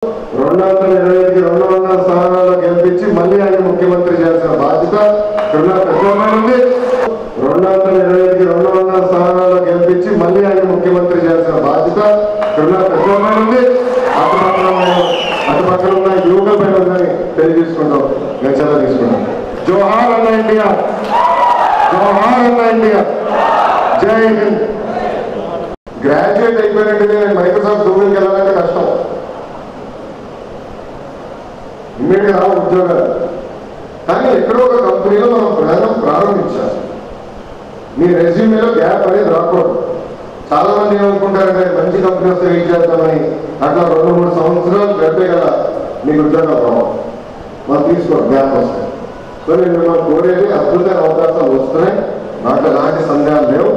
225కి 200 స్థానాల్లో గెలిపించి మళ్ళీ ఆయన ముఖ్యమంత్రి చేయాల్సిన బాధ్యత ఉంది. 225కి 200 స్థానాల్లో గెలిపించి మళ్ళీ ఆయన ముఖ్యమంత్రి చేయాల్సిన బాధ్యత ఉంది. అటు పక్కన ఉన్న యువకుల పైన ఉందని తెలియజేసుకుంటాం. నేను చాలా తీసుకుంటాం. జోహార్ అన్న ఇండియా, జోహార్ అన్న ఇండియా, జై హింద్. గ్రాడ్యుయేట్ అయిపోయినట్టు నేను మైక్రోసాఫ్ట్ గూగుల్కి వెళ్ళాలంటే కష్టం. ఇమ్మీడియట్ గా ఉద్యోగాలు, కానీ ఎక్కడో ఒక కంపెనీలో మనం ప్రయాణం ప్రారంభించాలి. మీ రెజ్యూమేలో గ్యాప్ అనేది రాకూడదు. చాలా మంది ఏమనుకుంటారంటే మంచి కంపెనీ వస్తే వెయిట్ చేద్దామని అట్లా 2-3 సంవత్సరాలు గడిపే కదా మీకు ఉద్యోగాలు రావు. మనం తీసుకోండి గ్యాప్ వస్తాయి. సో నేను మిమ్మల్ని కోరేది అద్భుతమైన అవకాశాలు వస్తున్నాయి, నాకు ఎలాంటి సందేహాలు లేవు.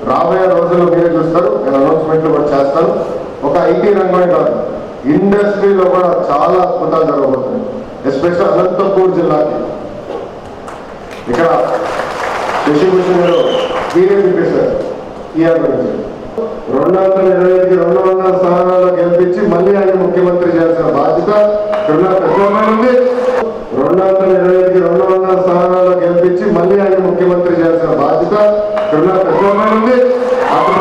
రాబోయే రోజుల్లో మీరే చూస్తారు, నేను అనౌన్స్మెంట్లు కూడా చేస్తాను. ఒక ఐటీ రంగమే కాదు, ఇండస్ట్రీలో కూడా చాలా అద్భుతాలు జరగబోతున్నాయి. ఎస్పెషల్ అనంతపూర్ జిల్లాకి ఇక్కడ శశిభూషణ్ గారు బీజేపీ సార్ టీఆర్ గురించి 225కి 200 స్థానాల్లో గెలిపించి మళ్ళీ ఆయన ముఖ్యమంత్రి చేయాల్సిన బాధ్యత ఉంది. 225కి 200 స్థానాల్లో గెలిపించి మళ్ళీ ఆయన ముఖ్యమంత్రి చేయాల్సిన బాధ్యత ఉంది. అటు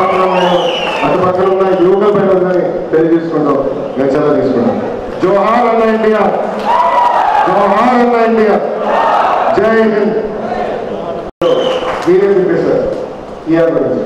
పక్కన ఉన్న యువకుల పైన ఉందని తెలియజేసుకుంటాం. నేను చాలా తీసుకుంటాం. జోహార్ అన్న ఇండియా, జోహార్ అన్న ఇండియా, జై హింద్. బీజేపీ సార్ టీఆర్ గురించి